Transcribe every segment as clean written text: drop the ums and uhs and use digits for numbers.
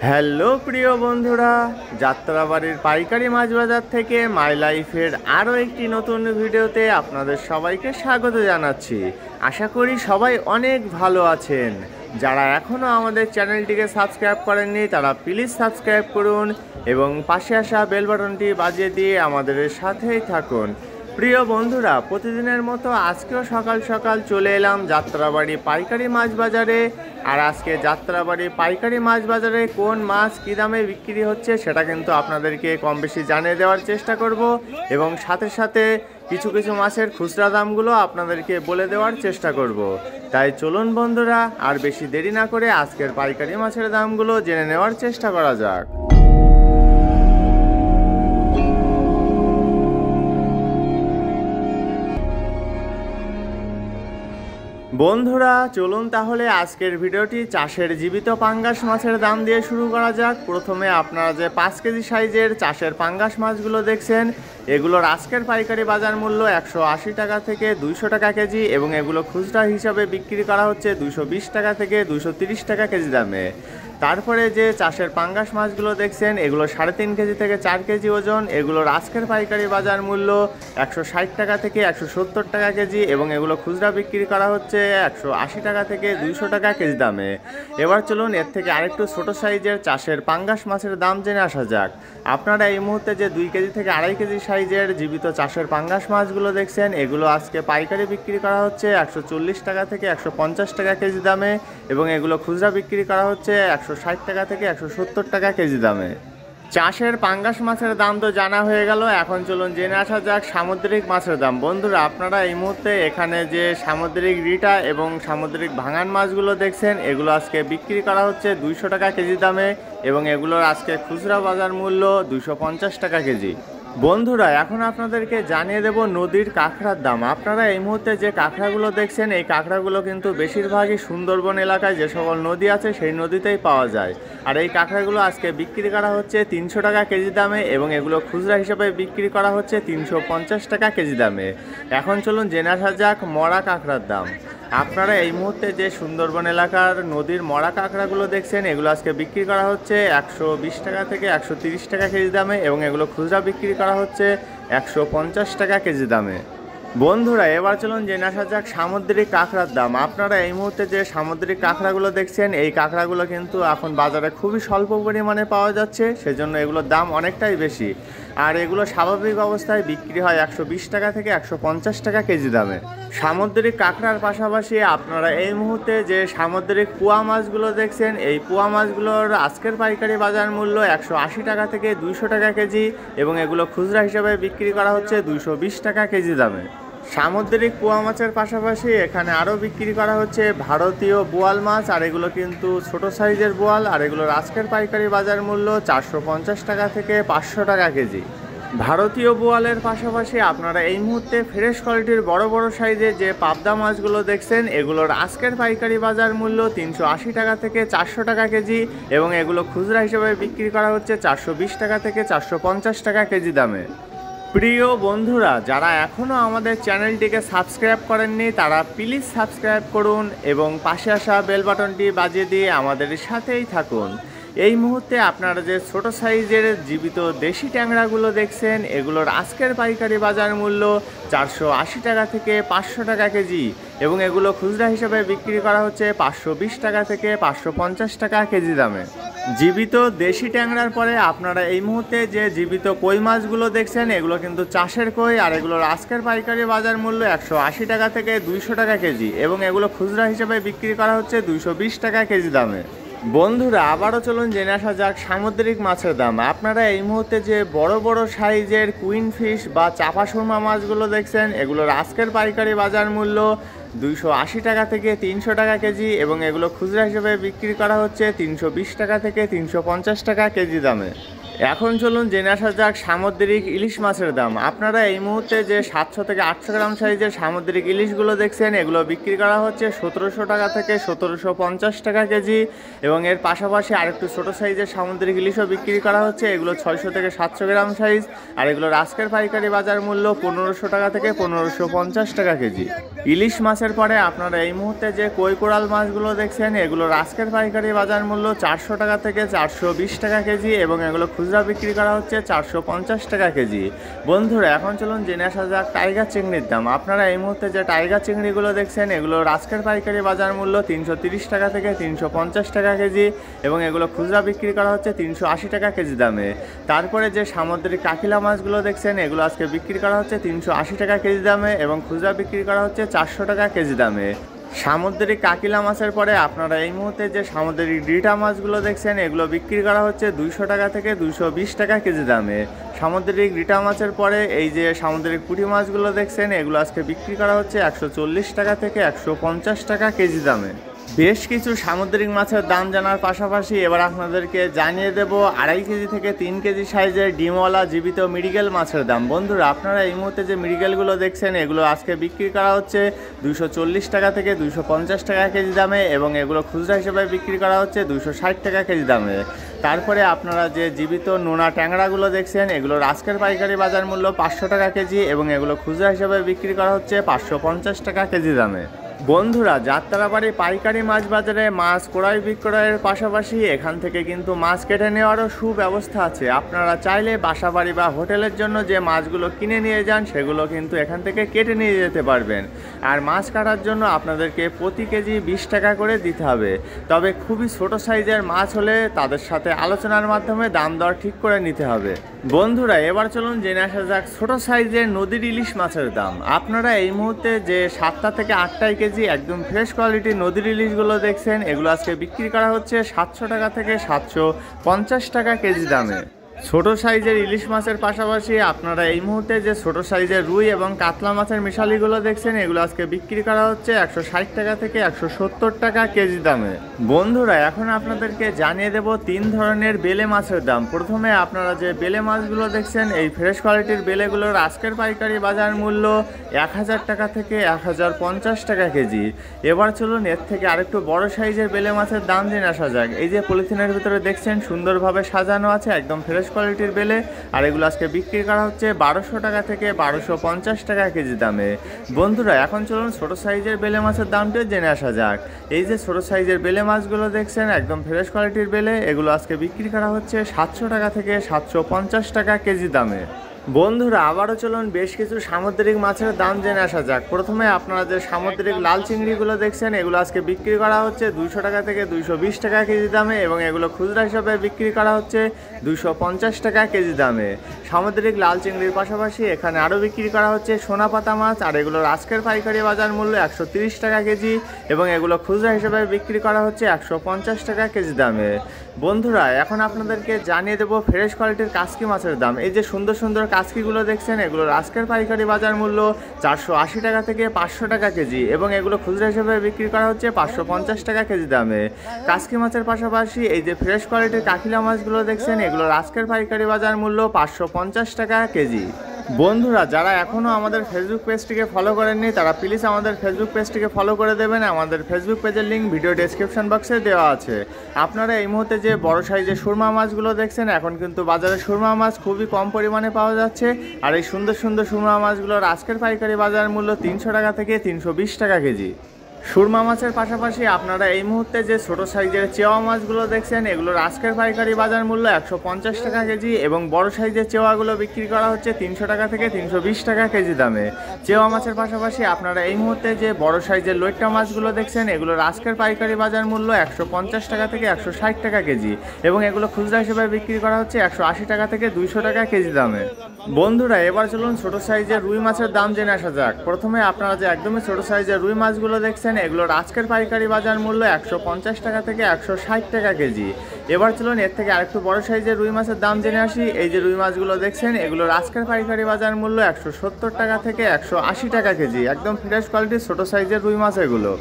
Hello প্রিয় বন্ধুরা, যাত্রাবাড়ির পাইকারি মাছ বাজার থেকে মাই লাইফের আরও একটি নতুন ভিডিওতে আপনাদের সবাইকে স্বাগত জানাচ্ছি। আশা করি সবাই অনেক ভালো আছেন। যারা এখনও আমাদের চ্যানেলটিকে সাবস্ক্রাইব করেননি তারা প্লিজ সাবস্ক্রাইব করুন এবং পাশে আসা বেল বাটনটি বাজিয়ে দিয়ে আমাদের সাথেই থাকুন। প্রিয় বন্ধুরা, প্রতিদিনের মতো আজকেও সকাল সকাল চলে এলাম যাত্রাবাড়ি পাইকারি মাছ বাজারে। আর আজকে যাত্রাবাড়ি পাইকারি মাছ বাজারে কোন মাছ কী দামে বিক্রি হচ্ছে সেটা কিন্তু আপনাদেরকে কম বেশি জানিয়ে দেওয়ার চেষ্টা করব এবং সাথে সাথে কিছু কিছু মাছের খুচরা দামগুলো আপনাদেরকে বলে দেওয়ার চেষ্টা করব। তাই চলুন বন্ধুরা, আর বেশি দেরি না করে আজকের পাইকারি মাছের দামগুলো জেনে নেওয়ার চেষ্টা করা যাক। বন্ধুরা চলুন তাহলে আজকের ভিডিওটি চাষের জীবিত পাঙ্গাস মাছের দাম দিয়ে শুরু করা যাক। প্রথমে আপনারা যে 5 কেজি সাইজের চাষের পাঙ্গাস মাছগুলো দেখছেন, এগুলোর আজকের পাইকারি বাজার মূল্য 180 টাকা থেকে 200 টাকা কেজি এবং এগুলো খুচরা হিসাবে বিক্রি করা হচ্ছে 220 টাকা থেকে 230 টাকা কেজি দামে। তারপরে যে চাষের পাঙ্গাস মাছগুলো দেখছেন, এগুলো 3.5 কেজি থেকে 4 কেজি ওজন, এগুলোর আজকের পাইকারি বাজার মূল্য 160 টাকা থেকে 170 টাকা কেজি এবং এগুলো খুচরা বিক্রি করা হচ্ছে 180 টাকা থেকে 200 টাকা কেজি দামে। এবার চলুন এর থেকে আরেকটু ছোট সাইজের চাষের পাঙ্গাস মাছের দাম জেনে আসা যাক। আপনারা এই মুহূর্তে যে 2 কেজি থেকে 2.5 কেজি সাইজের জীবিত চাষের পাঙ্গাস মাছগুলো দেখছেন, এগুলো আজকে পাইকারি বিক্রি করা হচ্ছে 140 টাকা থেকে 150 টাকা কেজি দামে এবং এগুলো খুচরা বিক্রি করা হচ্ছে 160 টাকা থেকে 170 টাকা কেজি দামে। চাষের পাঙ্গাস মাছের দাম তো জানা হয়ে গেল, এখন চলুন জেনে আসা যাক সামুদ্রিক মাছের দাম। বন্ধুরা, আপনারা এই মুহূর্তে এখানে যে সামুদ্রিক রিটা এবং সামুদ্রিক ভাঙান মাছগুলো দেখছেন, এগুলো আজকে বিক্রি করা হচ্ছে 200 টাকা কেজি দামে এবং এগুলোর আজকে খুচরা বাজার মূল্য 250 টাকা কেজি। বন্ধুরা, এখন আপনাদেরকে জানিয়ে দেব নদীর কাঁকড়ার দাম। আপনারা এই মুহূর্তে যে কাঁকড়াগুলো দেখছেন, এই কাঁকড়াগুলো কিন্তু বেশিরভাগই সুন্দরবন এলাকায় যে সকল নদী আছে সেই নদীতেই পাওয়া যায়। আর এই কাঁকড়াগুলো আজকে বিক্রি করা হচ্ছে 300 টাকা কেজি দামে এবং এগুলো খুচরা হিসাবে বিক্রি করা হচ্ছে 350 টাকা কেজি দামে। এখন চলুন জেনে আসা যাক মরা কাঁকড়ার দাম। আপনারা এই মুহূর্তে যে সুন্দরবন এলাকার নদীর মরা কাঁকড়াগুলো দেখছেন, এগুলো আজকে বিক্রি করা হচ্ছে 120 টাকা থেকে 130 টাকা কেজি দামে এবং এগুলো খুচরা বিক্রি করা হচ্ছে 150 টাকা কেজি দামে। বন্ধুরা, এবার চলুন জেনে আসা যাক সামুদ্রিক কাঁকড়ার দাম। আপনারা এই মুহূর্তে যে সামুদ্রিক কাঁকড়াগুলো দেখছেন, এই কাঁকড়াগুলো কিন্তু এখন বাজারে খুবই স্বল্প পরিমাণে পাওয়া যাচ্ছে, সেজন্য এগুলোর দাম অনেকটাই বেশি। আর এগুলো স্বাভাবিক অবস্থায় বিক্রি হয় 120 টাকা থেকে 150 টাকা কেজি দামে। সামুদ্রিক কাঁকড়ার পাশাপাশি আপনারা এই মুহূর্তে যে সামুদ্রিক পোয়া মাছগুলো দেখছেন, এই পোয়া মাছগুলোর আজকের পাইকারি বাজার মূল্য 180 টাকা থেকে 200 টাকা কেজি এবং এগুলো খুচরা হিসাবে বিক্রি করা হচ্ছে 220 টাকা কেজি দামে। সামুদ্রিক পোয়া মাছের পাশাপাশি এখানে আরও বিক্রি করা হচ্ছে ভারতীয় বোয়াল মাছ, আর এগুলো কিন্তু ছোট সাইজের বোয়াল, আর এগুলোর আজকের পাইকারি বাজার মূল্য 450 টাকা থেকে 500 টাকা কেজি। ভারতীয় বোয়ালের পাশাপাশি আপনারা এই মুহূর্তে ফ্রেশ কোয়ালিটির বড় বড় সাইজের যে পাবদা মাছগুলো দেখছেন, এগুলোর আজকের পাইকারি বাজার মূল্য 380 টাকা থেকে 400 টাকা কেজি এবং এগুলো খুচরা হিসেবে বিক্রি করা হচ্ছে 420 টাকা থেকে 450 টাকা কেজি দামে। প্রিয় বন্ধুরা, যারা এখনও আমাদের চ্যানেলটিকে সাবস্ক্রাইব করেননি তারা প্লিজ সাবস্ক্রাইব করুন এবং পাশে আসা বেল বাটনটি বাজিয়ে দিয়ে আমাদের সাথেই থাকুন। এই মুহূর্তে আপনারা যে ছোট সাইজের জীবিত দেশি ট্যাংরাগুলো দেখছেন, এগুলোর আজকের পাইকারি বাজার মূল্য 480 টাকা থেকে 500 টাকা কেজি এবং এগুলো খুচরা হিসাবে বিক্রি করা হচ্ছে 520 টাকা থেকে 550 টাকা কেজি দামে। জীবিত দেশি ট্যাংরার পরে আপনারা এই মুহূর্তে যে জীবিত কই মাছগুলো দেখছেন, এগুলো কিন্তু চাষের কই, আর এগুলোর আজকের পাইকারি বাজার মূল্য 180 টাকা থেকে 200 টাকা কেজি এবং এগুলো খুচরা হিসেবে বিক্রি করা হচ্ছে 220 টাকা কেজি দামে। বন্ধুরা, আবারও চলুন জেনে আসা যাক সামুদ্রিক মাছের দাম। আপনারা এই মুহূর্তে যে বড় বড় সাইজের কুইন ফিশ বা চাপা সুরমা মাছগুলো দেখছেন, এগুলোর আজকের পাইকারি বাজার মূল্য 280 টাকা থেকে 300 টাকা কেজি এবং এগুলো খুচরা হিসেবে বিক্রি করা হচ্ছে 320 টাকা থেকে 350 টাকা কেজি দামে। এখন চলুন জেনে আসা যাক সামুদ্রিক ইলিশ মাছের দাম। আপনারা এই মুহূর্তে যে 700 থেকে 800 গ্রাম সাইজের সামুদ্রিক ইলিশগুলো দেখছেন, এগুলো বিক্রি করা হচ্ছে 1700 টাকা থেকে 1750 টাকা কেজি এবং এর পাশাপাশি আরেকটু ছোটো সাইজের সামুদ্রিক ইলিশও বিক্রি করা হচ্ছে, এগুলো 600 থেকে 700 গ্রাম সাইজ, আর এগুলোর আজকের পাইকারি বাজার মূল্য 1500 টাকা থেকে 1550 টাকা কেজি। ইলিশ মাছের পরে আপনারা এই মুহূর্তে যে কই কোরাল মাছগুলো দেখছেন এগুলোর আজকের পাইকারি বাজার মূল্য 400 টাকা থেকে 420 টাকা কেজি এবং এগুলো খুচরা বিক্রি করা হচ্ছে 450 টাকা কেজি। বন্ধুরা এখন চলুন জেনে আসা যাক টাইগার চিংড়ির দাম। আপনারা এই মুহূর্তে যে টাইগার চিংড়িগুলো দেখছেন এগুলোর আজকের পাইকারি বাজার মূল্য 330 টাকা থেকে 350 টাকা কেজি এবং এগুলো খুচরা বিক্রি করা হচ্ছে 380 টাকা কেজি দামে। তারপরে যে সামুদ্রিক কাকিলা মাছগুলো দেখছেন এগুলো আজকে বিক্রি করা হচ্ছে 380 টাকা কেজি দামে এবং খুচরা বিক্রি করা হচ্ছে 400 টাকা কেজি দামে। সামুদ্রিক কাকিলা মাছের পরে আপনারা এই মুহূর্তে যে সামুদ্রিক ডিটা মাছগুলো দেখছেন এগুলো বিক্রি করা হচ্ছে 200 টাকা থেকে 220 টাকা কেজি দামে। সামুদ্রিক ডিটা মাছের পরে এই যে সামুদ্রিক পুঁটি মাছগুলো দেখছেন এগুলো আজকে বিক্রি করা হচ্ছে 140 টাকা থেকে 150 টাকা কেজি দামে। বেশ কিছু সামুদ্রিক মাছের দাম জানার পাশাপাশি এবার আপনাদেরকে জানিয়ে দেব 2.5 কেজি থেকে 3 কেজি সাইজের ডিমওয়ালা জীবিত মৃগেল মাছের দাম। বন্ধুরা আপনারা এই মুহূর্তে যে মৃগেলগুলো দেখছেন এগুলো আজকে বিক্রি করা হচ্ছে 240 টাকা থেকে 250 টাকা কেজি দামে এবং এগুলো খুচরা হিসেবে বিক্রি করা হচ্ছে 260 টাকা কেজি দামে। তারপরে আপনারা যে জীবিত নোনা ট্যাংরাগুলো দেখছেন এগুলোর আজকের পাইকারি বাজার মূল্য 500 টাকা কেজি এবং এগুলো খুচরা হিসেবে বিক্রি করা হচ্ছে 550 টাকা কেজি দামে। বন্ধুরা যাত্রাবাড়ি পাইকারি মাছ বাজারে মাছ ক্রয় বিক্রয়ের পাশাপাশি এখান থেকে কিন্তু মাছ কেটে নেওয়ারও সুব্যবস্থা আছে। আপনারা চাইলে বাসাবাড়ি বা হোটেলের জন্য যে মাছগুলো কিনে নিয়ে যান সেগুলো কিন্তু এখান থেকে কেটে নিয়ে যেতে পারবেন। আর মাছ কাটার জন্য আপনাদেরকে প্রতি কেজি 20 টাকা করে দিতে হবে। তবে খুবই ছোট সাইজের মাছ হলে তাদের সাথে আলোচনার মাধ্যমে দাম দর ঠিক করে নিতে হবে। বন্ধুরা এবার চলুন জেনে আসা যাক ছোট সাইজের নদীর ইলিশ মাছের দাম। আপনারা এই মুহূর্তে যে 7টা থেকে 8টাই কেজি একদম ফ্রেশ কোয়ালিটির নদীর ইলিশগুলো দেখছেন এগুলো আজকে বিক্রি করা হচ্ছে 700 টাকা থেকে 750 টাকা কেজি দামে। ছোট সাইজের ইলিশ মাছের পাশাপাশি আপনারা এই মুহূর্তে যে ছোট সাইজের রুই এবং কাতলা মাছের মিশালিগুলো দেখছেন এগুলো আজকে বিক্রি করা হচ্ছে 160 টাকা থেকে 170 টাকা কেজি দামে। বন্ধুরা এখন আপনাদেরকে জানিয়ে দেব 3 ধরনের বেলে মাছের দাম। প্রথমে আপনারা যে বেলে মাছগুলো দেখছেন এই ফ্রেশ কোয়ালিটির বেলেগুলোর আজকের পাইকারি বাজার মূল্য 1000 টাকা থেকে 1050 টাকা কেজি। এবার চলুন এর থেকে আরেকটু বড় সাইজের বেলে মাছের দাম জেনে আসা যাক। এই যে পলিথিনের ভিতরে দেখছেন সুন্দরভাবে সাজানো আছে একদম ফ্রেশ কোয়ালিটির বেলে আর এগুলো আজকে বিক্রি করা হচ্ছে 1200 টাকা থেকে 1250 টাকা কেজি দামে। বন্ধুরা এখন চলুন ছোট সাইজের বেলে মাছের দামটা জেনে আসা যাক। এই যে ছোট সাইজের বেলে মাছগুলো দেখছেন একদম ফ্রেশ কোয়ালিটির বেলে এগুলো আজকে বিক্রি করা হচ্ছে 700 টাকা থেকে 750 টাকা কেজি দামে। বন্ধুরা আবারও চলুন বেশ কিছু সামুদ্রিক মাছের দাম জেনে আসা যাক। প্রথমে আপনারা যে সামুদ্রিক লাল চিংড়িগুলো দেখছেন এগুলো আজকে বিক্রি করা হচ্ছে 200 টাকা থেকে 220 টাকা কেজি দামে এবং এগুলো খুচরা হিসাবে বিক্রি করা হচ্ছে 250 টাকা কেজি দামে। সামুদ্রিক লাল চিংড়ির পাশাপাশি এখানে আরও বিক্রি করা হচ্ছে সোনাপাতা মাছ আর এগুলোর আজকের পাইকারি বাজার মূল্য 130 টাকা কেজি এবং এগুলো খুচরা হিসাবে বিক্রি করা হচ্ছে 150 টাকা কেজি দামে। বন্ধুরা এখন আপনাদেরকে জানিয়ে দেবো ফ্রেশ কোয়ালিটির কাসকি মাছের দাম। এই যে সুন্দর সুন্দর কাসকিগুলো দেখছেন এগুলোর আজকের পাইকারি বাজার মূল্য 480 টাকা থেকে 500 টাকা কেজি এবং এগুলো খুচরা হিসেবে বিক্রি করা হচ্ছে 550 টাকা কেজি দামে। কাসকি মাছের পাশাপাশি এই যে ফ্রেশ কোয়ালিটির কাকিলা মাছগুলো দেখছেন এগুলোর আজকের পাইকারি বাজার মূল্য 550 টাকা কেজি। বন্ধুরা যারা এখনও আমাদের ফেসবুক পেজটিকে ফলো করেননি তারা প্লিজ আমাদের ফেসবুক পেজটিকে ফলো করে দেবেন। আমাদের ফেসবুক পেজের লিঙ্ক ভিডিও ডেসক্রিপশন বক্সে দেওয়া আছে। আপনারা এই মুহূর্তে যে বড় সাইজের সুরমা মাছগুলো দেখছেন এখন কিন্তু বাজারে সুরমা মাছ খুবই কম পরিমাণে পাওয়া যাচ্ছে আর এই সুন্দর সুন্দর সুরমা মাছগুলোর আজকের পাইকারি বাজার মূল্য 300 টাকা থেকে 320 টাকা কেজি। সুরমা মাছের পাশাপাশি আপনারা এই মুহূর্তে যে ছোট সাইজের চেওয়া মাছগুলো দেখছেন এগুলোর আজকের পাইকারি বাজার মূল্য 150 টাকা কেজি এবং বড় সাইজের চেওয়াগুলো বিক্রি করা হচ্ছে 300 টাকা থেকে 320 টাকা কেজি দামে। চেওয়া মাছের পাশাপাশি আপনারা এই মুহূর্তে যে বড় সাইজের লইট্টা মাছগুলো দেখছেন এগুলোর আজকের পাইকারি বাজার মূল্য 150 টাকা থেকে 160 টাকা কেজি এবং এগুলো খুচরা হিসেবে বিক্রি করা হচ্ছে 180 টাকা থেকে 200 টাকা কেজি দামে। বন্ধুরা এবার চলুন ছোট সাইজের রুই মাছের দাম জেনে আসা যাক। প্রথমে আপনারা যে একদমই ছোট সাইজের রুই মাছগুলো দেখছেন এগুলোর আজকের পাইকারি বাজার মূল্য 150 টাকা থেকে 160 টাকা কেজি। এবার চলুন এর থেকে আরেকটু বড় সাইজের রুই মাছের দাম জেনে আসি। এই যে রুই মাছগুলো দেখছেন এগুলোর আজকের পাইকারি বাজার মূল্য 170 টাকা থেকে 180 টাকা কেজি। একদম ফ্রেশ কোয়ালিটির ছোট সাইজের রুই মাছ এগুলো।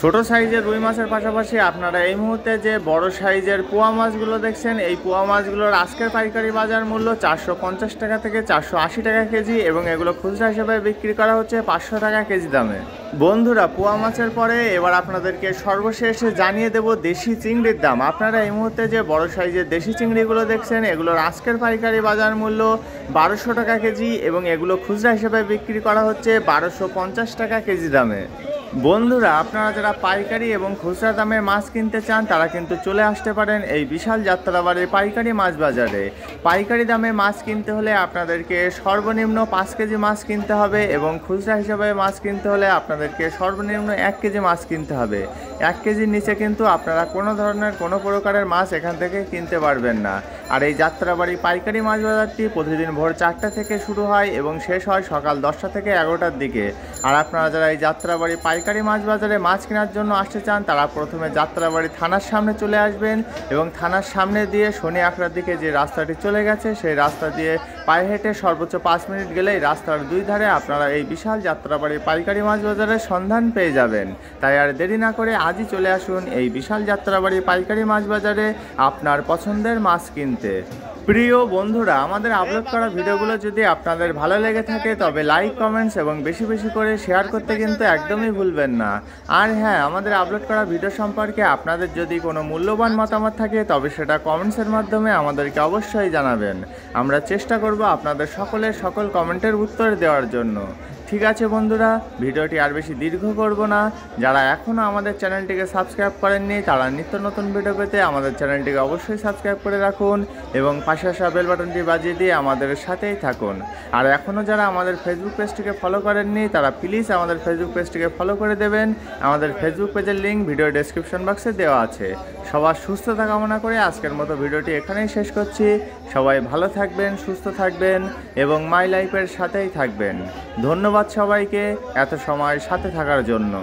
ছোট সাইজের রুই মাছের পাশাপাশি আপনারা এই মুহূর্তে যে বড় সাইজের পোয়া মাছগুলো দেখছেন, এই পোয়া মাছগুলোর আজকের পাইকারি বাজার মূল্য 450 টাকা থেকে 480 টাকা কেজি এবং এগুলো খুচরা হিসেবে বিক্রি করা হচ্ছে 500 টাকা কেজি দামে। বন্ধুরা, পোয়া মাছের পরে এবার আপনাদেরকে সর্বশেষ জানিয়ে দেব দেশি চিংড়ির দাম। আপনারা এই মুহূর্তে যে বড় সাইজের দেশি চিংড়িগুলো দেখছেন, এগুলোর আজকের পাইকারি বাজার মূল্য 1200 টাকা কেজি এবং এগুলো খুচরা হিসেবে বিক্রি করা হচ্ছে 1250 টাকা কেজি দামে। বন্ধুরা, আপনারা যারা পাইকারি এবং খুচরা দামে মাছ কিনতে চান তারা কিন্তু চলে আসতে পারেন এই বিশাল যাত্রাবাড়ির পাইকারি মাছ বাজারে। পাইকারি দামে মাছ কিনতে হলে আপনাদেরকে সর্বনিম্ন 5 কেজি মাছ কিনতে হবে এবং খুচরা হিসাবে মাছ কিনতে হলে আপনাদেরকে সর্বনিম্ন 1 কেজি মাছ কিনতে হবে। 1 কেজির নিচে কিন্তু আপনারা কোনো ধরনের কোনো প্রকারের মাছ এখান থেকে কিনতে পারবেন না। আর এই যাত্রাবাড়ি পাইকারি মাছ বাজারটি প্রতিদিন ভোর 4টা থেকে শুরু হয় এবং শেষ হয় সকাল 10টা থেকে 11টার দিকে। আর আপনারা যারা এই যাত্রাবাড়ি পাইকারি মাছ বাজারে মাছ কেনার জন্য আসতে চান তারা প্রথমে যাত্রাবাড়ি থানার সামনে চলে আসবেন এবং থানার সামনে দিয়ে শনি আখড়ার দিকে যে রাস্তাটি চলে গেছে সেই রাস্তা দিয়ে পায়ে হেঁটে সর্বোচ্চ 5 মিনিট গেলেই রাস্তার দুই ধারে আপনারা এই বিশাল যাত্রাবাড়ি পাইকারি মাছ বাজারের সন্ধান পেয়ে যাবেন। তাই আর দেরি না করে আজই চলে আসুন এই বিশাল যাত্রাবাড়ি পাইকারি মাছ বাজারে আপনার পছন্দের মাছ কিনতে। প্রিয় বন্ধুরা, আমাদের আপলোড করা ভিডিওগুলো যদি আপনাদের ভালো লেগে থাকে তবে লাইক, কমেন্টস এবং বেশি বেশি করে শেয়ার করতে কিন্তু একদমই ভুলবেন না। আর হ্যাঁ, আমাদের আপলোড করা ভিডিও সম্পর্কে আপনাদের যদি কোনো মূল্যবান মতামত থাকে তবে সেটা কমেন্টসের মাধ্যমে আমাদেরকে অবশ্যই জানাবেন। আমরা চেষ্টা করব আপনাদের সকলের সকল কমেন্টের উত্তর দেওয়ার জন্য। ঠিক আছে বন্ধুরা, ভিডিওটি আর বেশি দীর্ঘ করব না। যারা এখনও আমাদের চ্যানেলটিকে সাবস্ক্রাইব করেননি তারা নিত্য নতুন ভিডিও পেতে আমাদের চ্যানেলটিকে অবশ্যই সাবস্ক্রাইব করে রাখুন এবং পাশে আসা বেল বাটনটি বাজিয়ে দিয়ে আমাদের সাথেই থাকুন। আর এখনও যারা আমাদের ফেসবুক পেজটিকে ফলো করেননি তারা প্লিজ আমাদের ফেসবুক পেজটিকে ফলো করে দেবেন। আমাদের ফেসবুক পেজের লিঙ্ক ভিডিও ডেসক্রিপশন বক্সে দেওয়া আছে। সবার সুস্থতা কামনা করে আজকের মতো ভিডিওটি এখানেই শেষ করছি। সবাই ভালো থাকবেন, সুস্থ থাকবেন এবং মাই লাইফের সাথেই থাকবেন। ধন্যবাদ সবাইকে এত সময় সাথে থাকার জন্য।